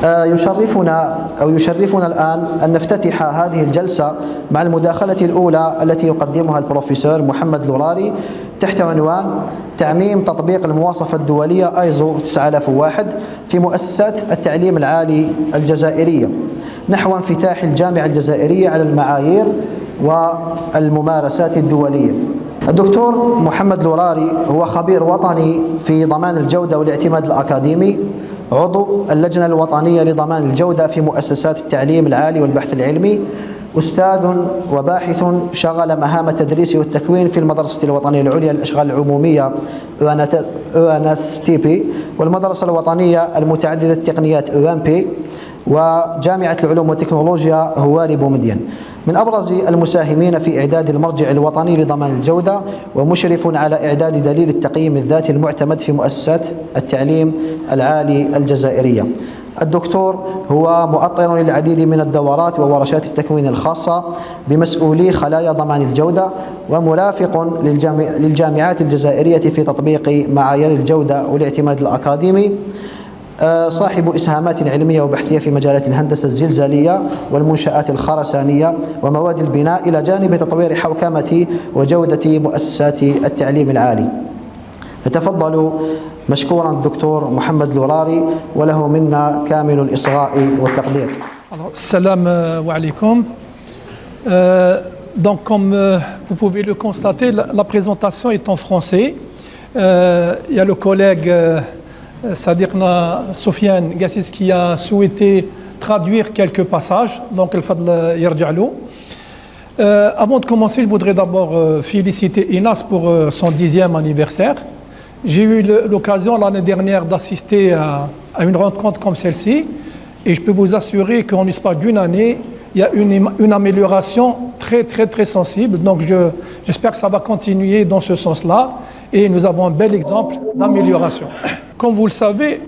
يشرفنا الآن أن نفتتح هذه الجلسة مع المداخلة الأولى التي يقدمها البروفيسور محمد لوراري تحت عنوان تعميم تطبيق المواصفة الدولية أيزو 9001 في مؤسسات التعليم العالي الجزائرية نحو انفتاح الجامعة الجزائرية على المعايير والممارسات الدولية. الدكتور محمد لوراري هو خبير وطني في ضمان الجودة والاعتماد الأكاديمي، عضو اللجنة الوطنية لضمان الجودة في مؤسسات التعليم العالي والبحث العلمي، أستاذ وباحث شغل مهام التدريس والتكوين في المدرسة الوطنية العليا للأشغال العمومية UNSTP والمدرسة الوطنية المتعددة التقنيات UNP وجامعة العلوم والتكنولوجيا هواري بومدين. من أبرز المساهمين في إعداد المرجع الوطني لضمان الجودة ومشرف على إعداد دليل التقييم الذاتي المعتمد في مؤسسات التعليم العالي الجزائرية. الدكتور هو مؤطر للعديد من الدورات وورشات التكوين الخاصة بمسؤولي خلايا ضمان الجودة ومرافق للجامعات الجزائرية في تطبيق معايير الجودة والاعتماد الأكاديمي، صاحب إسهامات علمية وبحثية في مجالات الهندسة الزلزالية والمنشآت الخرسانية ومواد البناء إلى جانب تطوير حوكمة وجودة مؤسسات التعليم العالي. يتفضل مشكورا الدكتور محمد لوراري وله منا كامل الإصغاء والتقدير. Salam alaikum. Donc comme vous pouvez le constater, la présentation est en français. Il y a le collègue Sadiqna Sofiane Gassis qui a souhaité traduire quelques passages, donc il faut yarja'lou. Avant de commencer, je voudrais d'abord féliciter Inas pour son 10e anniversaire. J'ai eu l'occasion l'année dernière d'assister à une rencontre comme celle-ci et je peux vous assurer qu'en l'espace d'une année, il y a une amélioration très sensible. Donc j'espère que ça va continuer dans ce sens-là et nous avons un bel exemple d'amélioration. Comme vous le savez,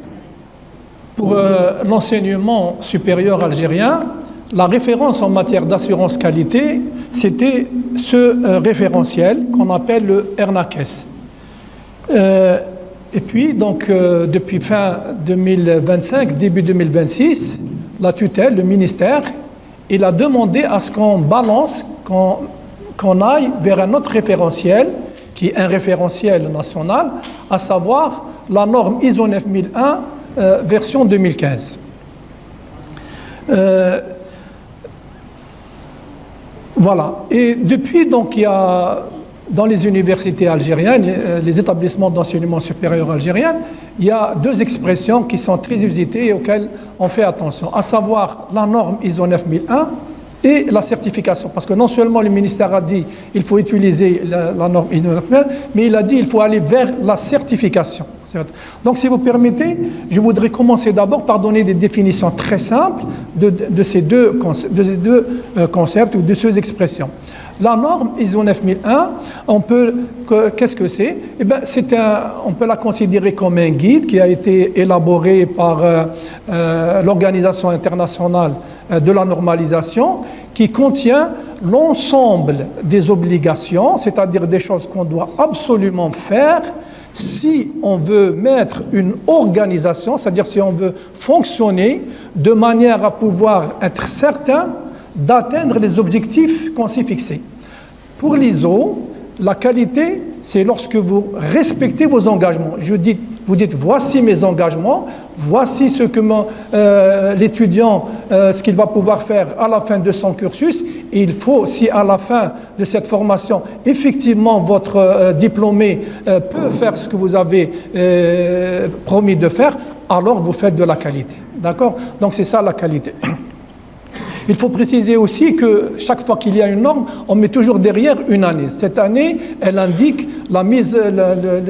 pour l'enseignement supérieur algérien, la référence en matière d'assurance qualité, c'était ce référentiel qu'on appelle le RNAQES. Et puis, donc, depuis fin 2025, début 2026, la tutelle, le ministère, il a demandé à ce qu'on balance, qu'on aille vers un autre référentiel, qui est un référentiel national, à savoir la norme ISO 9001 version 2015. Voilà. Et depuis, donc, il y a dans les universités algériennes, les établissements d'enseignement supérieur algériens, il y a deux expressions qui sont très usitées et auxquelles on fait attention, à savoir la norme ISO 9001 et la certification. Parce que non seulement le ministère a dit qu'il faut utiliser la norme ISO 9001, mais il a dit qu'il faut aller vers la certification. Donc si vous permettez, je voudrais commencer d'abord par donner des définitions très simples de ces deux concepts ou de ces expressions. La norme ISO 9001, qu'est-ce que c'est? Eh bien, on peut la considérer comme un guide qui a été élaboré par l'Organisation internationale de la normalisation, qui contient l'ensemble des obligations, c'est-à-dire des choses qu'on doit absolument faire si on veut mettre une organisation, c'est-à-dire si on veut fonctionner de manière à pouvoir être certain d'atteindre les objectifs qu'on s'est fixés. Pour l'ISO, la qualité, c'est lorsque vous respectez vos engagements. Vous dites, voici mes engagements, voici ce que l'étudiant, ce qu'il va pouvoir faire à la fin de son cursus. Et il faut, si à la fin de cette formation, effectivement, votre diplômé peut faire ce que vous avez promis de faire, alors vous faites de la qualité. D'accord? Donc c'est ça la qualité. Il faut préciser aussi que chaque fois qu'il y a une norme, on met toujours derrière une année. Cette année, elle indique la mise,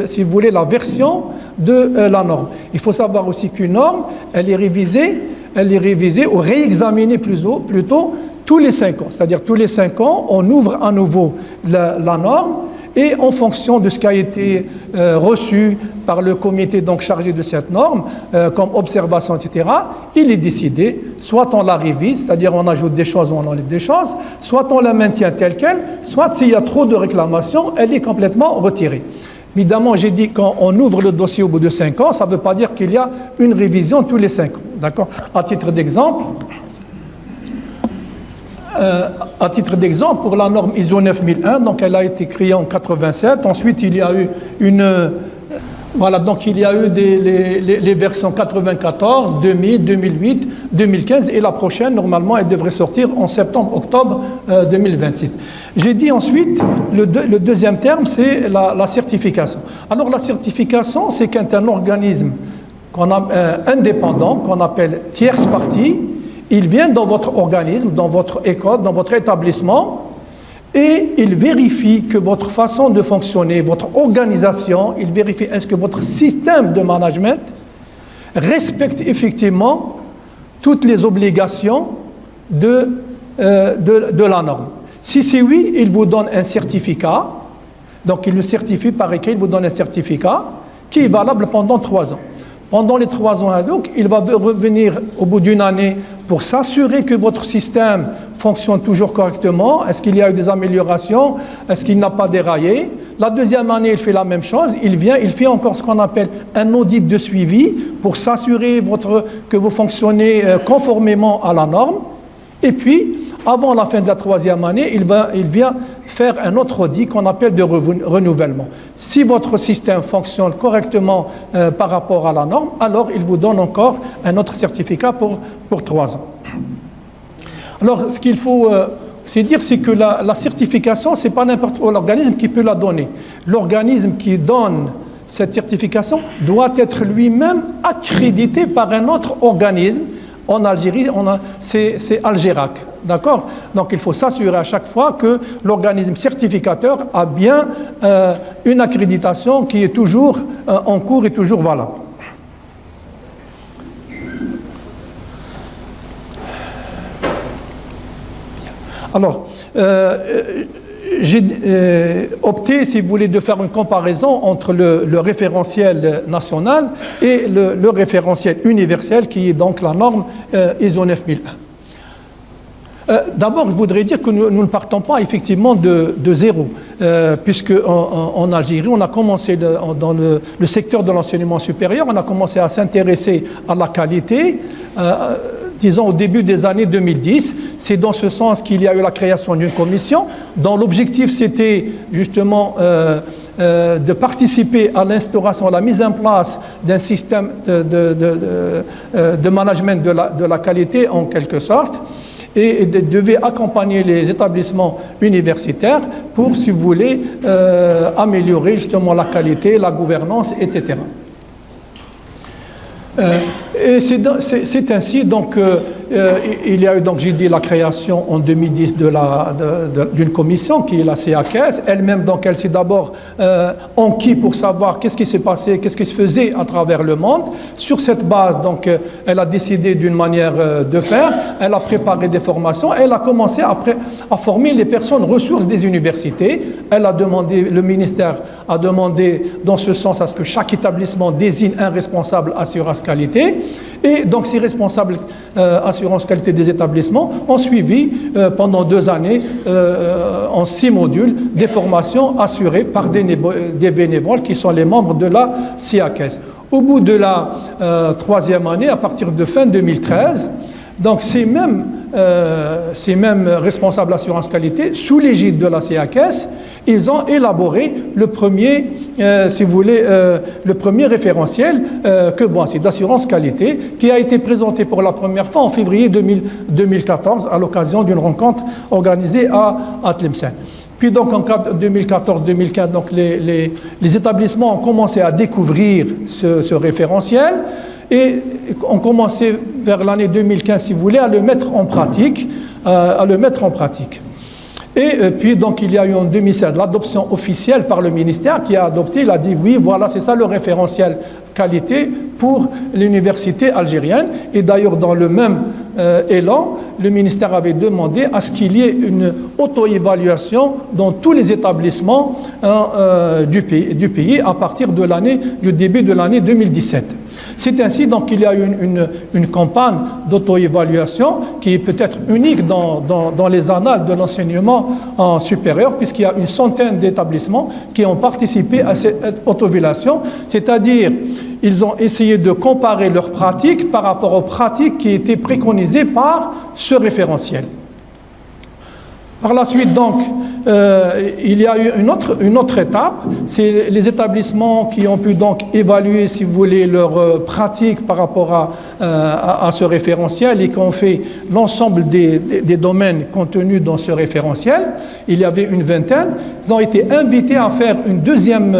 si vous voulez, la version de la norme. Il faut savoir aussi qu'une norme, elle est révisée ou réexaminée plutôt tous les 5 ans. C'est-à-dire tous les 5 ans, on ouvre à nouveau la norme et en fonction de ce qui a été reçu par le comité donc chargé de cette norme, comme observation, etc., il est décidé, soit on la révise, c'est-à-dire on ajoute des choses ou on enlève des choses, soit on la maintient telle qu'elle, soit s'il y a trop de réclamations, elle est complètement retirée. Évidemment, j'ai dit quand on ouvre le dossier au bout de 5 ans, ça ne veut pas dire qu'il y a une révision tous les 5 ans. D'accord. À titre d'exemple, pour la norme ISO 9001, donc elle a été créée en 87. Ensuite, il y a eu les versions 94, 2000, 2008, 2015 et la prochaine, normalement, elle devrait sortir en septembre-octobre 2026. J'ai dit ensuite, le deuxième terme, c'est la certification. Alors la certification, c'est qu'un organisme indépendant, qu'on appelle tierce partie, il vient dans votre organisme, dans votre école, dans votre établissement, et il vérifie que votre façon de fonctionner, votre organisation, il vérifie est-ce que votre système de management respecte effectivement toutes les obligations de la norme. Si c'est oui, il vous donne un certificat, donc il le certifie par écrit, il vous donne un certificat qui est valable pendant 3 ans. Pendant les 3 ans, donc, il va revenir au bout d'une année pour s'assurer que votre système fonctionne toujours correctement. Est-ce qu'il y a eu des améliorations? Est-ce qu'il n'a pas déraillé? La deuxième année, il fait la même chose. Il fait encore ce qu'on appelle un audit de suivi pour s'assurer que vous fonctionnez conformément à la norme. Et puis, avant la fin de la 3e année, il vient faire un autre audit qu'on appelle de renouvellement. Si votre système fonctionne correctement par rapport à la norme, alors il vous donne encore un autre certificat pour 3 ans. Alors, ce qu'il faut dire, c'est que la certification, ce n'est pas n'importe quel organisme qui peut la donner. L'organisme qui donne cette certification doit être lui-même accrédité par un autre organisme. En Algérie, c'est Algérac, d'accord? Donc il faut s'assurer à chaque fois que l'organisme certificateur a bien une accréditation qui est toujours en cours et toujours valable. Alors, j'ai opté, si vous voulez, de faire une comparaison entre le référentiel national et le référentiel universel qui est donc la norme ISO 9001. D'abord, je voudrais dire que nous ne partons pas effectivement de zéro, puisque en Algérie, on a commencé dans le secteur de l'enseignement supérieur, on a commencé à s'intéresser à la qualité, disons au début des années 2010. C'est dans ce sens qu'il y a eu la création d'une commission dont l'objectif c'était justement de participer à l'instauration, à la mise en place d'un système de management de la qualité en quelque sorte, et devait accompagner les établissements universitaires pour, si vous voulez, améliorer justement la qualité, la gouvernance, etc. Et c'est ainsi donc il y a eu, donc j'ai dit, la création en 2010 d'une commission qui est la CAQES. Elle-même, donc, elle s'est d'abord enquis pour savoir qu'est-ce qui s'est passé, qu'est-ce qui se faisait à travers le monde. Sur cette base, donc, elle a décidé d'une manière de faire. Elle a préparé des formations. Elle a commencé après à former les personnes ressources des universités. Le ministère a demandé dans ce sens à ce que chaque établissement désigne un responsable assurance qualité. Et donc ces responsables assurance qualité des établissements ont suivi pendant 2 années, en 6 modules, des formations assurées par des bénévoles qui sont les membres de la CAQES. Au bout de la 3e année, à partir de fin 2013, donc ces mêmes responsables assurance qualité, sous l'égide de la CAQES, ils ont élaboré le premier, si vous voulez, le premier référentiel que voici, d'assurance qualité, qui a été présenté pour la première fois en février 2014 à l'occasion d'une rencontre organisée à Tlemcen. Puis donc en 2014-2015, donc les établissements ont commencé à découvrir ce référentiel et ont commencé vers l'année 2015, si vous voulez, à le mettre en pratique. Et puis, donc, il y a eu en 2016 l'adoption officielle par le ministère qui a adopté, il a dit oui, voilà, c'est ça le référentiel qualité pour l'université algérienne. Et d'ailleurs, dans le même élan, le ministère avait demandé à ce qu'il y ait une auto-évaluation dans tous les établissements du pays à partir du début de l'année 2017. C'est ainsi donc qu'il y a une campagne d'auto-évaluation qui est peut-être unique dans les annales de l'enseignement en supérieur, puisqu'il y a une centaine d'établissements qui ont participé à cette auto-évaluation, c'est-à-dire ils ont essayé de comparer leurs pratiques par rapport aux pratiques qui étaient préconisées par ce référentiel. Par la suite, donc, il y a eu une autre étape, c'est les établissements qui ont pu donc évaluer, si vous voulez, leurs pratiques par rapport à ce référentiel et qui ont fait l'ensemble des domaines contenus dans ce référentiel. Il y avait une vingtaine. Ils ont été invités à faire une deuxième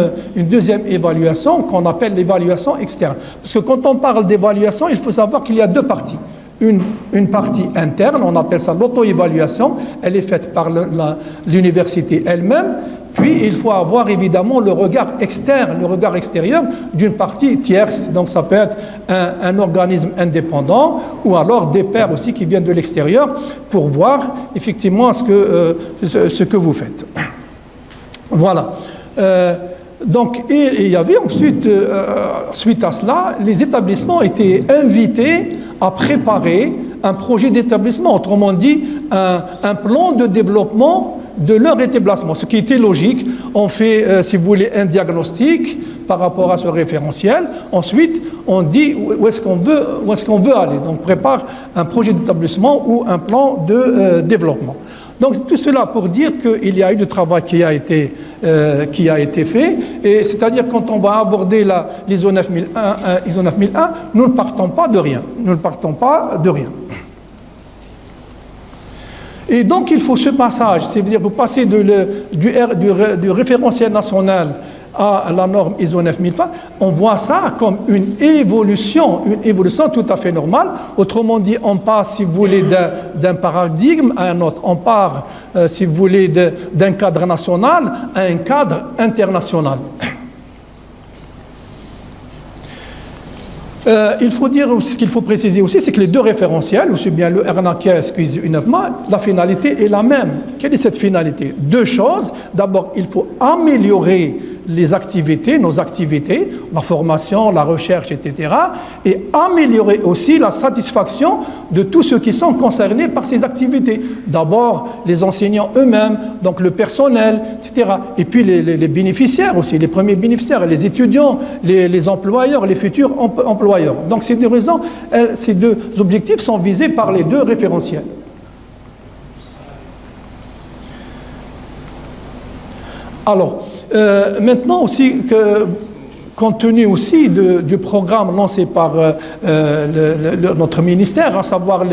évaluation qu'on appelle l'évaluation externe. Parce que quand on parle d'évaluation, il faut savoir qu'il y a deux parties. Une partie interne, on appelle ça l'auto-évaluation, elle est faite par l'université elle-même, puis il faut avoir évidemment le regard externe, le regard extérieur d'une partie tierce, donc ça peut être un organisme indépendant ou alors des pairs aussi qui viennent de l'extérieur pour voir effectivement ce que vous faites. Voilà. Donc, et il y avait ensuite, suite à cela, les établissements étaient invités à préparer un projet d'établissement, autrement dit, un plan de développement de leur établissement, ce qui était logique. On fait, si vous voulez, un diagnostic par rapport à ce référentiel. Ensuite, on dit où est-ce qu'on veut aller. Donc, on prépare un projet d'établissement ou un plan de développement. Donc tout cela pour dire qu'il y a eu du travail qui a été fait, et c'est-à-dire quand on va aborder l'ISO 9001, nous ne partons pas de rien. Nous ne partons pas de rien. Et donc il faut ce passage, c'est-à-dire vous passez du référentiel national à la norme ISO 9001, on voit ça comme une évolution tout à fait normale. Autrement dit, on passe, si vous voulez, d'un paradigme à un autre. On part, si vous voulez, d'un cadre national à un cadre international. Il faut dire aussi, ce qu'il faut préciser aussi, c'est que les deux référentiels, aussi bien le RNACS que l'ISO 9001, la finalité est la même. Quelle est cette finalité? Deux choses. D'abord, il faut améliorer les activités, nos activités, la formation, la recherche, etc., et améliorer aussi la satisfaction de tous ceux qui sont concernés par ces activités. D'abord, les enseignants eux-mêmes, donc le personnel, etc., et puis les bénéficiaires aussi, les premiers bénéficiaires, les étudiants, les employeurs, les futurs employeurs. Donc, ces deux raisons, ces deux objectifs sont visés par les deux référentiels. Alors, maintenant aussi, compte tenu aussi du programme lancé par notre ministère, à savoir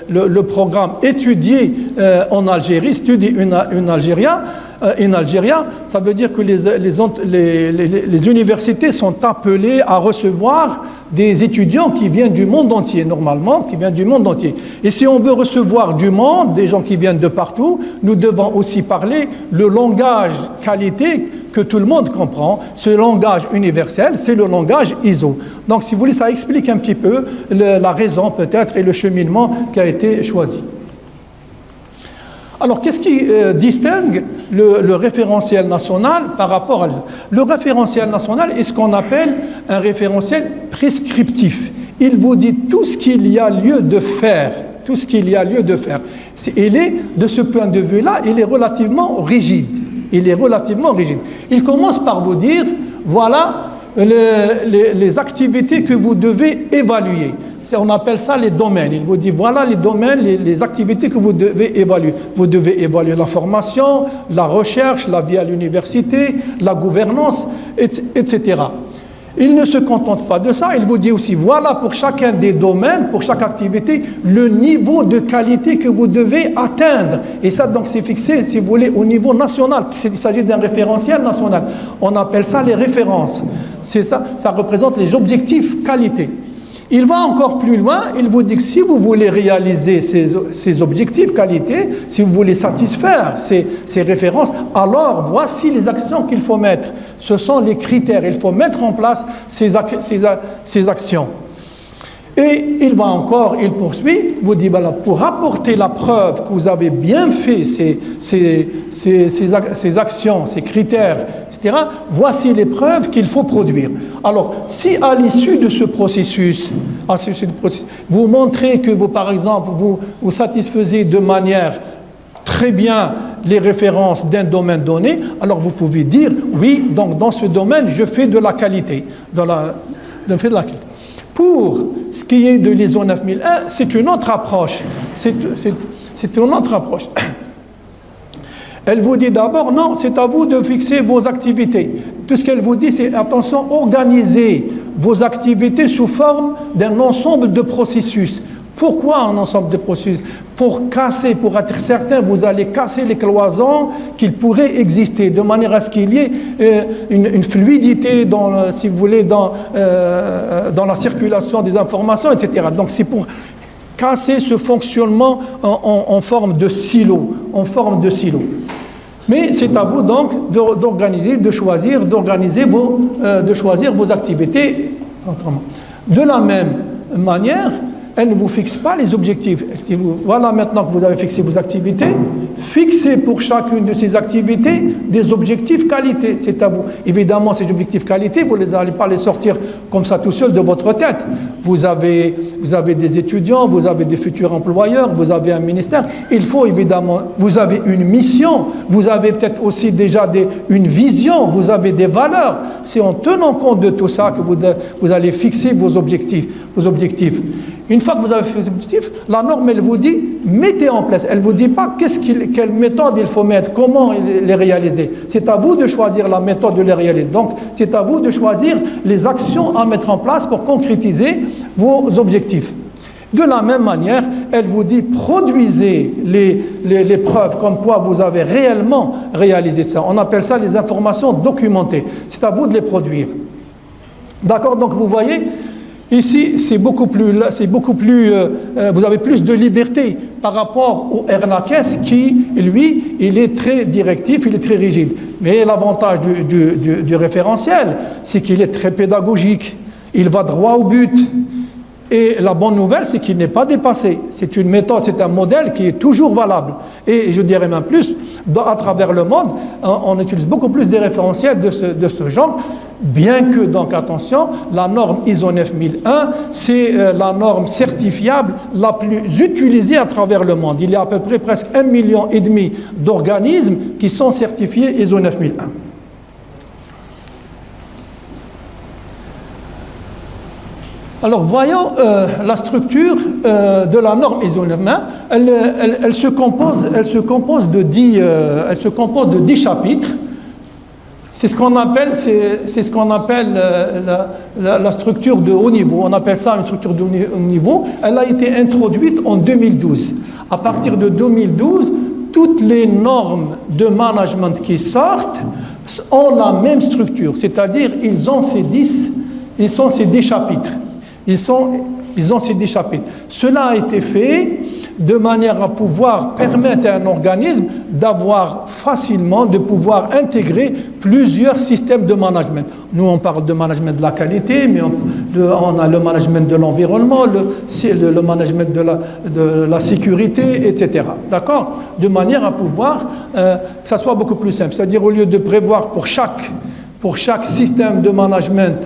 le programme Étudier en Algérie, Study in Algeria, ça veut dire que les universités sont appelées à recevoir des étudiants qui viennent du monde entier, normalement, qui viennent du monde entier. Et si on veut recevoir du monde, des gens qui viennent de partout, nous devons aussi parler le langage qualité que tout le monde comprend. Ce langage universel, c'est le langage ISO. Donc, si vous voulez, ça explique un petit peu la raison peut-être et le cheminement qui a été choisi. Alors, qu'est-ce qui distingue le référentiel national par rapport à... Le référentiel national est ce qu'on appelle un référentiel prescriptif. Il vous dit tout ce qu'il y a lieu de faire. Tout ce qu'il y a lieu de faire. De ce point de vue-là, il est relativement rigide. Il commence par vous dire, voilà les activités que vous devez évaluer. On appelle ça les domaines. Il vous dit, voilà les domaines, les activités que vous devez évaluer. Vous devez évaluer la formation, la recherche, la vie à l'université, la gouvernance, etc. Il ne se contente pas de ça, il vous dit aussi, voilà pour chacun des domaines, pour chaque activité, le niveau de qualité que vous devez atteindre. Et ça, donc, c'est fixé, si vous voulez, au niveau national. Il s'agit d'un référentiel national. On appelle ça les références. C'est ça, ça représente les objectifs qualité. Il va encore plus loin, il vous dit que si vous voulez réaliser ces objectifs qualité, si vous voulez satisfaire ces références, alors voici les actions qu'il faut mettre. Ce sont les critères, il faut mettre en place ces actions. Et il poursuit, vous dit, voilà, pour apporter la preuve que vous avez bien fait ces actions, ces critères, etc., voici les preuves qu'il faut produire. Alors, si à l'issue de ce processus, vous montrez que vous, par exemple, vous satisfaisez de manière très bien les références d'un domaine donné, alors vous pouvez dire, oui, donc dans ce domaine, je fais de la qualité. Pour ce qui est de l'ISO 9001, c'est une autre approche. C'est une autre approche. Elle vous dit d'abord, non, c'est à vous de fixer vos activités. Tout ce qu'elle vous dit, c'est, attention, organisez vos activités sous forme d'un ensemble de processus. Pourquoi un ensemble de processus? Pour être certain, vous allez casser les cloisons qu'il pourrait exister, de manière à ce qu'il y ait une fluidité, si vous voulez, dans la circulation des informations, etc. Donc c'est pour casser ce fonctionnement en forme de silo, Mais c'est à vous donc d'organiser, de choisir vos activités autrement. De la même manière, elle ne vous fixe pas les objectifs. Voilà, maintenant que vous avez fixé vos activités, fixez pour chacune de ces activités des objectifs qualité. C'est à vous. Évidemment, ces objectifs qualité, vous n'allez pas les sortir comme ça tout seul de votre tête. Vous avez des étudiants, vous avez des futurs employeurs, vous avez un ministère. Il faut évidemment, vous avez une mission, vous avez peut-être aussi déjà une vision, vous avez des valeurs. C'est en tenant compte de tout ça que vous allez fixer vos objectifs. Une fois que vous avez fait vos objectifs, la norme, elle vous dit, mettez en place. Elle ne vous dit pas quelle méthode il faut mettre, comment les réaliser. C'est à vous de choisir la méthode de les réaliser. Donc, c'est à vous de choisir les actions à mettre en place pour concrétiser vos objectifs. De la même manière, elle vous dit, produisez les preuves comme quoi vous avez réellement réalisé ça. On appelle ça les informations documentées. C'est à vous de les produire. D'accord? Donc, vous voyez, ici, vous avez plus de liberté par rapport au RNAQES qui, lui, il est très directif, il est très rigide. Mais l'avantage du référentiel, c'est qu'il est très pédagogique, il va droit au but. Et la bonne nouvelle, c'est qu'il n'est pas dépassé. C'est une méthode, c'est un modèle qui est toujours valable. Et je dirais même plus, à travers le monde, on utilise beaucoup plus des référentiels de ce genre. Bien que, donc attention, la norme ISO 9001, c'est la norme certifiable la plus utilisée à travers le monde. Il y a à peu près presque 1,5 million d'organismes qui sont certifiés ISO 9001. Alors voyons la structure de la norme ISO 9001. Elle se compose de 10 chapitres. C'est ce qu'on appelle la structure de haut niveau. On appelle ça une structure de haut niveau. Elle a été introduite en 2012. À partir de 2012, toutes les normes de management qui sortent ont la même structure, c'est-à-dire ils ont ces 10 chapitres. Ils ont ces 10 chapitres. Cela a été fait de manière à pouvoir permettre à un organisme de pouvoir intégrer plusieurs systèmes de management. Nous, on parle de management de la qualité, mais on a le management de l'environnement, le management de la sécurité, etc. D'accord? De manière à pouvoir que ça soit beaucoup plus simple. C'est-à-dire, au lieu de prévoir pour chaque système de management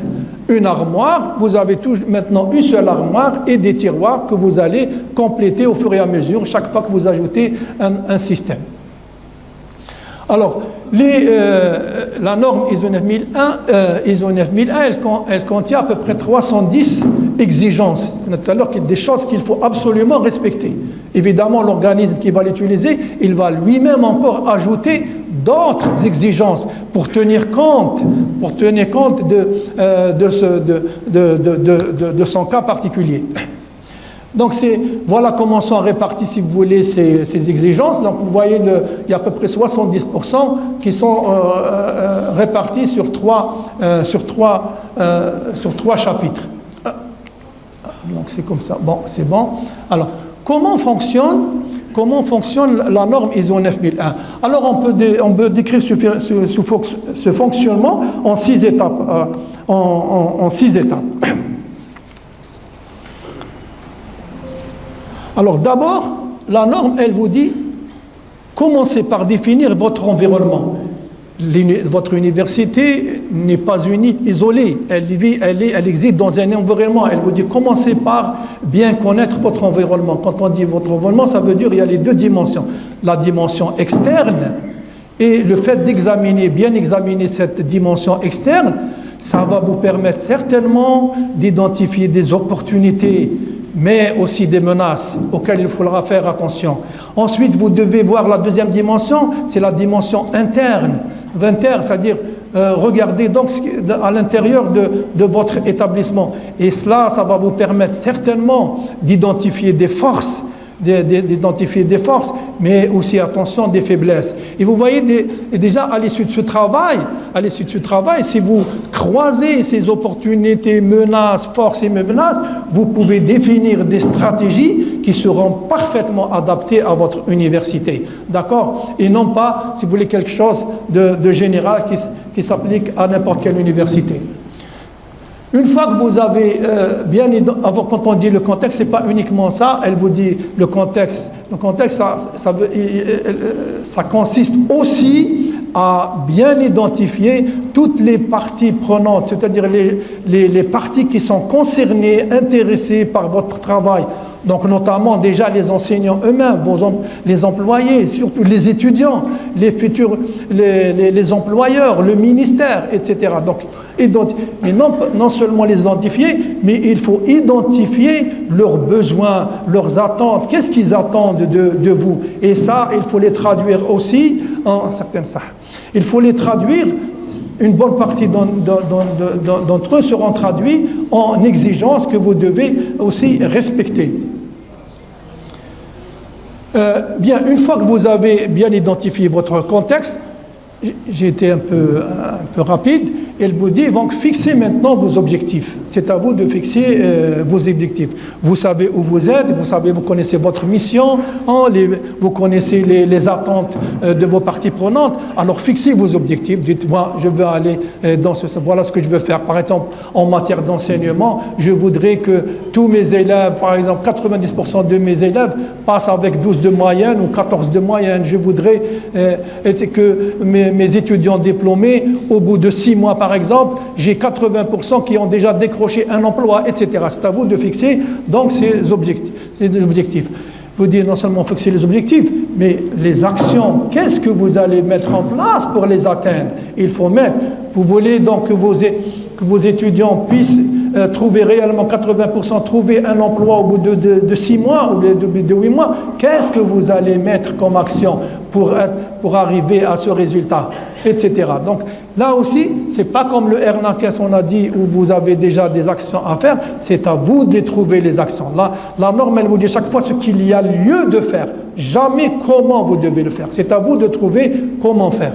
une armoire, vous avez maintenant une seule armoire et des tiroirs que vous allez compléter au fur et à mesure chaque fois que vous ajoutez un système. Alors, la norme ISO 9001, elle contient à peu près 310 exigences. Tout à l'heure, des choses qu'il faut absolument respecter. Évidemment, l'organisme qui va l'utiliser, il va lui-même encore ajouter d'autres exigences pour tenir compte de son cas particulier. Donc voilà comment sont réparties, si vous voulez, ces exigences. Donc vous voyez, il y a à peu près 70% qui sont répartis sur trois chapitres. Donc c'est comme ça. Bon, c'est bon. Alors, comment fonctionne la norme ISO 9001? Alors on peut décrire ce fonctionnement en 6 étapes. Alors d'abord, la norme, elle vous dit, commencez par définir votre environnement. Votre université n'est pas isolée, elle existe dans un environnement. Elle vous dit, commencez par bien connaître votre environnement. Quand on dit votre environnement, ça veut dire qu'il y a les deux dimensions. La dimension externe et le fait bien examiner cette dimension externe, ça va vous permettre certainement d'identifier des opportunités, mais aussi des menaces auxquelles il faudra faire attention. Ensuite, vous devez voir la deuxième dimension, c'est la dimension interne, c'est-à-dire regarder donc à l'intérieur de votre établissement. Et cela, ça va vous permettre certainement d'identifier des forces, mais aussi, attention, des faiblesses. Et vous voyez, déjà, à l'issue de ce travail, si vous croisez ces opportunités, menaces, forces et menaces, vous pouvez définir des stratégies qui seront parfaitement adaptées à votre université. D'accord? Et non pas, si vous voulez, quelque chose de général qui s'applique à n'importe quelle université. Une fois que vous avez quand on dit le contexte, c'est pas uniquement ça, elle vous dit le contexte. Le contexte, ça consiste aussi à bien identifier toutes les parties prenantes, c'est-à-dire les parties qui sont concernées, intéressées par votre travail. Donc notamment déjà les enseignants eux-mêmes, les employés, surtout les étudiants, les futurs, les employeurs, le ministère, etc. Mais non seulement les identifier, mais il faut identifier leurs besoins, leurs attentes. Qu'est-ce qu'ils attendent de vous? Et ça, il faut les traduire aussi en certaines ça. Il faut les traduire. Une bonne partie d'entre eux seront traduits en exigences que vous devez aussi respecter. Bien, une fois que vous avez bien identifié votre contexte, j'ai été un peu rapide, elle vous dit, donc fixez maintenant vos objectifs. C'est à vous de fixer vos objectifs. Vous savez où vous êtes, vous connaissez votre mission, vous connaissez les attentes de vos parties prenantes. Alors fixez vos objectifs. Dites, moi, je veux aller voilà ce que je veux faire. Par exemple, en matière d'enseignement, je voudrais que tous mes élèves, par exemple, 90% de mes élèves passent avec 12 de moyenne ou 14 de moyenne. Je voudrais que mes étudiants diplômés, au bout de 6 mois par exemple, j'ai 80% qui ont déjà décroché un emploi, etc. C'est à vous de fixer donc ces objectifs. Vous dites non seulement fixer les objectifs, mais les actions. Qu'est-ce que vous allez mettre en place pour les atteindre? Il faut mettre. Vous voulez donc que vos étudiants puissent trouver réellement 80%, trouver un emploi au bout de 6 mois ou de 8 mois. Qu'est-ce que vous allez mettre comme action pour arriver à ce résultat, etc. Donc là aussi, c'est pas comme le RNAQS, on a dit, où vous avez déjà des actions à faire, c'est à vous de trouver les actions. Là, la norme, elle vous dit chaque fois ce qu'il y a lieu de faire, jamais comment vous devez le faire. C'est à vous de trouver comment faire.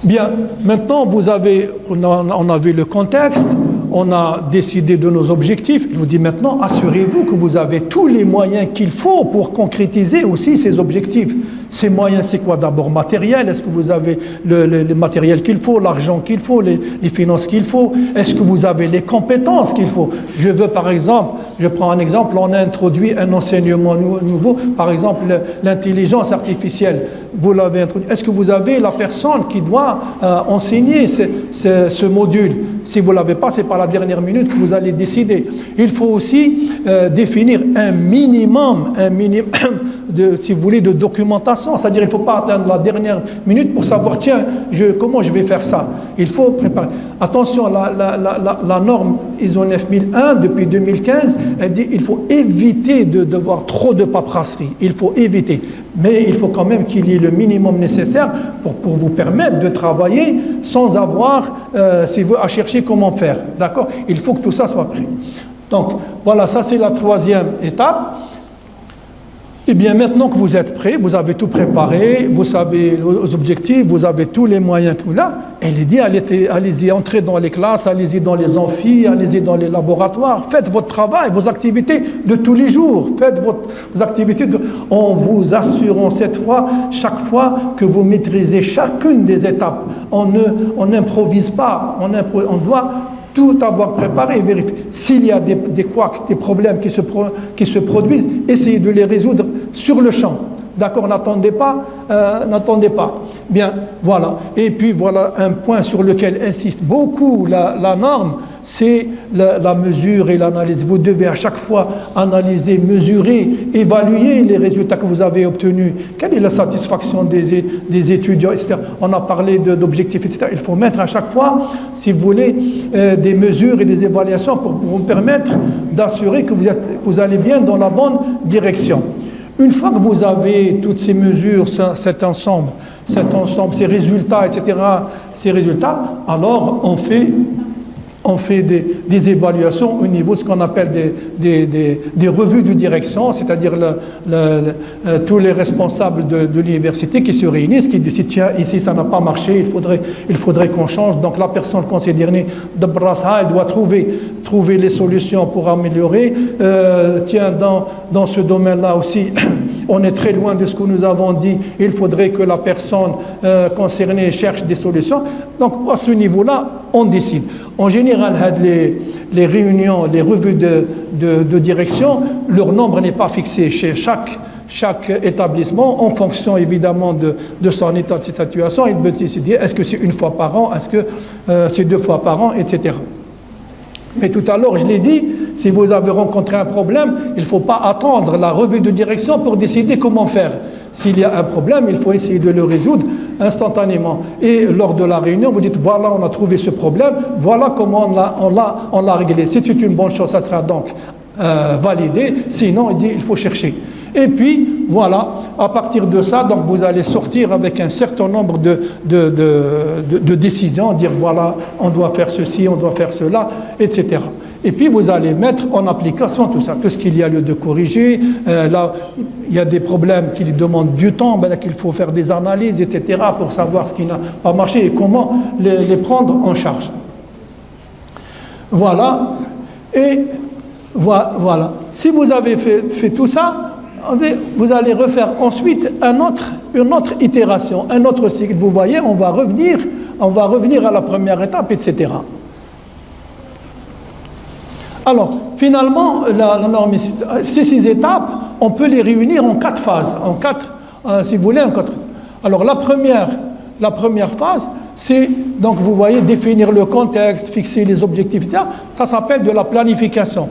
Bien, maintenant on a vu le contexte, on a décidé de nos objectifs. Il vous dit maintenant, assurez-vous que vous avez tous les moyens qu'il faut pour concrétiser aussi ces objectifs. Ces moyens, c'est quoi? D'abord matériel. Est-ce que vous avez le matériel qu'il faut, l'argent qu'il faut, les finances qu'il faut? Est-ce que vous avez les compétences qu'il faut? Je veux par exemple, je prends un exemple, on a introduit un enseignement nouveau, par exemple l'intelligence artificielle. Vous l'avez introduit. Est-ce que vous avez la personne qui doit enseigner ce module? Si vous ne l'avez pas, c'est pas la dernière minute que vous allez décider. Il faut aussi définir un minimum si vous voulez, de documentation. C'est-à-dire, il ne faut pas attendre la dernière minute pour savoir, tiens, comment je vais faire ça. Il faut préparer. Attention, la norme ISO 9001 depuis 2015, elle dit qu'il faut éviter de devoir trop de paperasserie. Il faut éviter. Mais il faut quand même qu'il y ait le minimum nécessaire pour vous permettre de travailler sans avoir, si vous, à chercher comment faire. D'accord? Il faut que tout ça soit prêt. Donc, voilà, ça c'est la troisième étape. Et bien maintenant que vous êtes prêts, vous avez tout préparé, vous savez les objectifs, vous avez tous les moyens, tout là, elle est dit, allez-y, entrez dans les classes, allez-y dans les amphis, allez-y dans les laboratoires, faites votre travail, vos activités de tous les jours, faites vos activités en vous assurant cette fois, chaque fois que vous maîtrisez chacune des étapes. On n'improvise pas, on doit tout avoir préparé et vérifier. S'il y a des des couacs, des problèmes qui se produisent, essayez de les résoudre sur le champ. D'accord, n'attendez pas. Bien, voilà. Et puis voilà un point sur lequel insiste beaucoup la norme, c'est la mesure et l'analyse. Vous devez à chaque fois analyser, mesurer, évaluer les résultats que vous avez obtenus. Quelle est la satisfaction des étudiants, etc. On a parlé d'objectifs, etc. Il faut mettre à chaque fois, si vous voulez, des mesures et des évaluations pour vous permettre d'assurer que vous allez bien dans la bonne direction. Une fois que vous avez toutes ces mesures, cet ensemble, ces résultats, etc., alors on fait des évaluations au niveau de ce qu'on appelle des revues de direction, c'est-à-dire tous les responsables de l'université qui se réunissent, qui disent tiens, ici ça n'a pas marché, il faudrait qu'on change. Donc la personne concernée de Brassa, elle doit trouver les solutions pour améliorer. Tiens, dans ce domaine-là aussi, on est très loin de ce que nous avons dit, il faudrait que la personne concernée cherche des solutions. Donc à ce niveau-là, on décide. En général, les réunions, les revues de direction, leur nombre n'est pas fixé chez chaque établissement, en fonction évidemment de son état de situation. Il peut décider est-ce que c'est une fois par an, est-ce que c'est 2 fois par an, etc. Mais tout à l'heure, je l'ai dit, si vous avez rencontré un problème, il ne faut pas attendre la revue de direction pour décider comment faire. S'il y a un problème, il faut essayer de le résoudre instantanément. Et lors de la réunion, vous dites, voilà, on a trouvé ce problème, voilà comment on l'a réglé. Si c'est une bonne chose, ça sera donc validé. Sinon, il faut chercher. Et puis, voilà, à partir de ça, donc vous allez sortir avec un certain nombre de décisions, dire, voilà, on doit faire ceci, on doit faire cela, etc. Et puis vous allez mettre en application tout ça, tout ce qu'il y a lieu de corriger. Là, il y a des problèmes qui demandent du temps, ben là qu'il faut faire des analyses, etc., pour savoir ce qui n'a pas marché et comment les prendre en charge. Voilà. Et voilà. Si vous avez fait tout ça, vous allez refaire ensuite une autre itération, un autre cycle. Vous voyez, on va revenir à la première étape, etc. Alors, finalement, la norme, ces 6 étapes, on peut les réunir en 4 phases, si vous voulez, en 4. Alors, la première phase, c'est, donc vous voyez, définir le contexte, fixer les objectifs, etc. Ça s'appelle de la planification.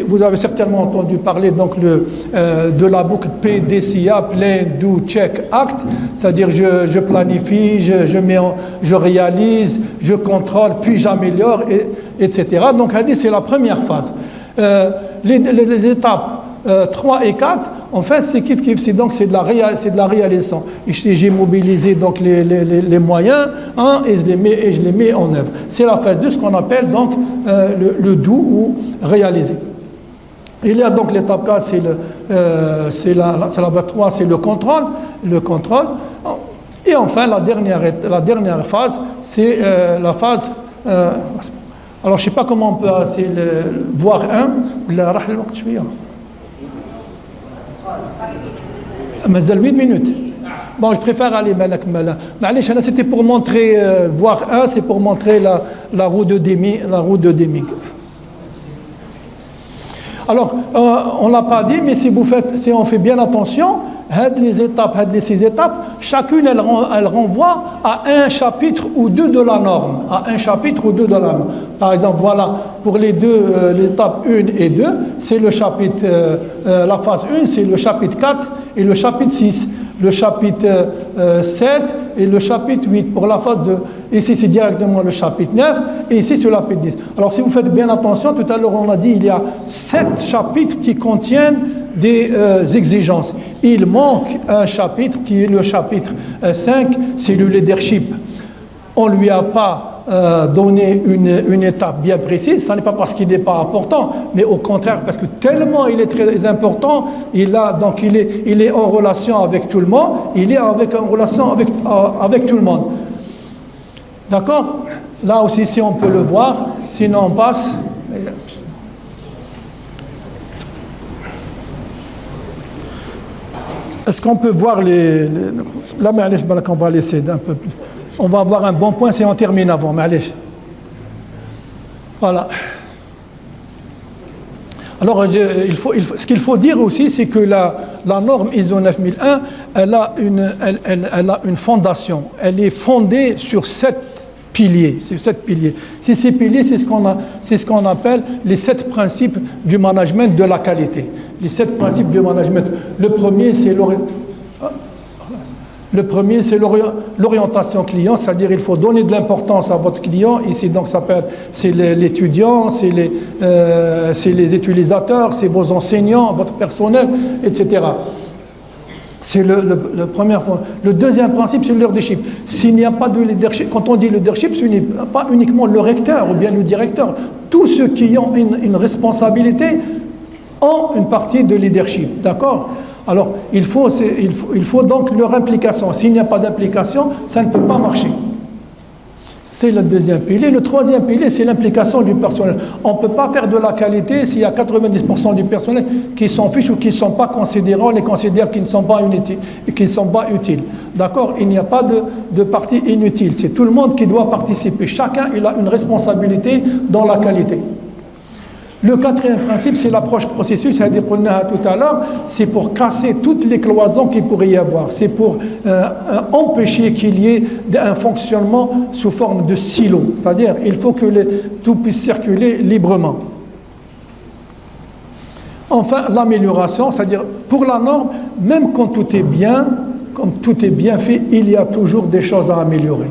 Vous avez certainement entendu parler donc, de la boucle PDCA, Plan, Do, Check, Act, c'est-à-dire je planifie, je réalise, je contrôle, puis j'améliore, etc. Donc, c'est la première phase. Les étapes 3 et 4, en fait, c'est c'est de la réalisation. J'ai mobilisé donc les moyens et je les mets en œuvre. C'est la phase 2, ce qu'on appelle donc le do ou réaliser. Il y a donc l'étape 4, c'est la phase 3, c'est le contrôle. Et enfin, la dernière phase, c'est la phase. Alors, je ne sais pas comment on peut voir la مازال 8 minutes. Bon, je préfère aller malak. C'était pour montrer voir 1, c'est pour montrer la roue de Deming. Alors, on l'a pas dit, mais si on fait bien attention, les 6 étapes, chacune elle renvoie à un chapitre ou 2 de la norme. Par exemple, voilà, pour l'étape 1 et 2, c'est le chapitre, la phase 1, c'est le chapitre 4 et le chapitre 6. Le chapitre 7 et le chapitre 8 pour la phase 2. Ici, c'est directement le chapitre 9 et ici, c'est le chapitre 10. Alors, si vous faites bien attention, tout à l'heure, on a dit il y a 7 chapitres qui contiennent des exigences. Il manque un chapitre qui est le chapitre 5, c'est le leadership. On ne lui a pas donné une étape bien précise, ce n'est pas parce qu'il n'est pas important, mais au contraire parce que tellement il est très important, il est en relation avec tout le monde, en relation avec tout le monde. D'accord? Là aussi, si on peut le voir, sinon on passe. Est-ce qu'on peut voir là, mais allez, on va laisser un peu plus. On va avoir un bon point si on termine avant, mais allez. Voilà. Alors, ce qu'il faut dire aussi, c'est que la norme ISO 9001, elle a une fondation. Elle est fondée sur 7 piliers. Ces piliers, c'est ce qu'on appelle les 7 principes du management de la qualité. Les 7 principes du management. Le premier, c'est l'orientation client, c'est-à-dire il faut donner de l'importance à votre client. Ici, donc, c'est l'étudiant, c'est les utilisateurs, c'est vos enseignants, votre personnel, etc. C'est le premier point. Le deuxième principe, c'est le leadership. S'il n'y a pas de leadership, quand on dit leadership, ce n'est pas uniquement le recteur ou bien le directeur. Tous ceux qui ont une responsabilité ont une partie de leadership, d'accord? Alors, il faut donc leur implication. S'il n'y a pas d'implication, ça ne peut pas marcher. C'est le deuxième pilier. Le troisième pilier, c'est l'implication du personnel. On ne peut pas faire de la qualité s'il y a 90% du personnel qui s'en fiche ou qui ne sont pas considérants, les considèrent qu'ils ne sont pas utiles. D'accord? Il n'y a pas de partie inutile. C'est tout le monde qui doit participer. Chacun il a une responsabilité dans la qualité. Le quatrième principe, c'est l'approche processus, c'est-à-dire qu'on a tout à l'heure, c'est pour casser toutes les cloisons qu'il pourrait y avoir. C'est pour empêcher qu'il y ait un fonctionnement sous forme de silo. C'est-à-dire il faut que tout puisse circuler librement. Enfin, l'amélioration, c'est-à-dire pour la norme, même quand tout est bien, comme tout est bien fait, il y a toujours des choses à améliorer.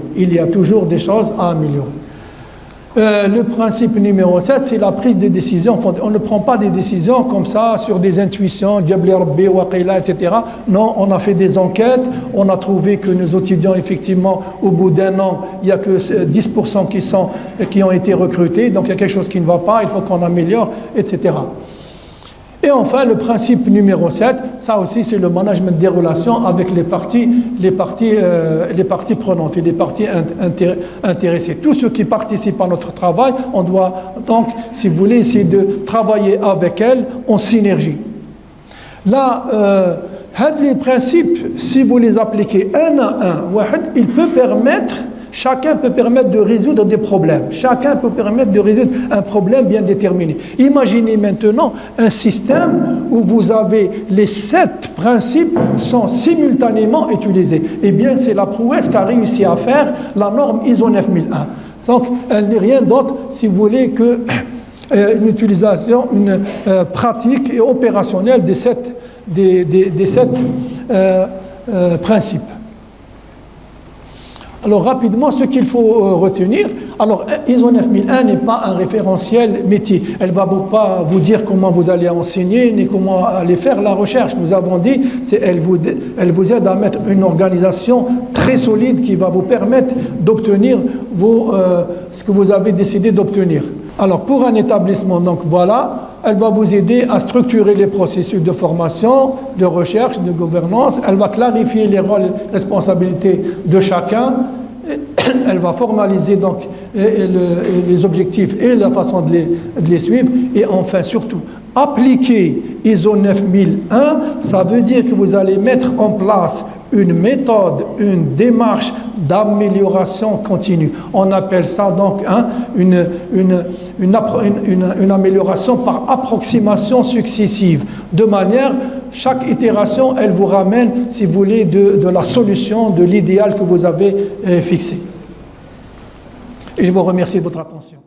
Le principe numéro 7, c'est la prise de décision. On ne prend pas des décisions comme ça sur des intuitions, Jabli Rabbi, Waqila, etc. Non, on a fait des enquêtes, on a trouvé que nos étudiants, effectivement, au bout d'un an, il n'y a que 10% qui ont été recrutés, donc il y a quelque chose qui ne va pas, il faut qu'on améliore, etc. Et enfin, le principe numéro 7, ça aussi c'est le management des relations avec les parties prenantes et les parties intéressées. Tous ceux qui participent à notre travail, on doit donc, si vous voulez, essayer de travailler avec elles en synergie. Là, les principes, si vous les appliquez un à un, chacun peut permettre de résoudre des problèmes. Chacun peut permettre de résoudre un problème bien déterminé. Imaginez maintenant un système où vous avez les 7 principes sont simultanément utilisés. Eh bien, c'est la prouesse qu'a réussi à faire la norme ISO 9001. Donc, elle n'est rien d'autre, si vous voulez, que une utilisation, une pratique et opérationnelle des 7 principes. Alors rapidement, ce qu'il faut retenir, alors ISO 9001 n'est pas un référentiel métier. Elle ne va pas vous dire comment vous allez enseigner, ni comment aller faire la recherche. Nous avons dit, elle vous aide à mettre une organisation très solide qui va vous permettre d'obtenir ce que vous avez décidé d'obtenir. Alors pour un établissement, donc voilà, elle va vous aider à structurer les processus de formation, de recherche, de gouvernance. Elle va clarifier les rôles et responsabilités de chacun. Elle va formaliser donc les objectifs et la façon de les suivre. Et enfin, surtout, appliquer ISO 9001, ça veut dire que vous allez mettre en place une méthode, une démarche d'amélioration continue. On appelle ça donc une amélioration par approximation successive. De manière, chaque itération, elle vous ramène, si vous voulez, de la solution, de l'idéal que vous avez fixé. Et je vous remercie de votre attention.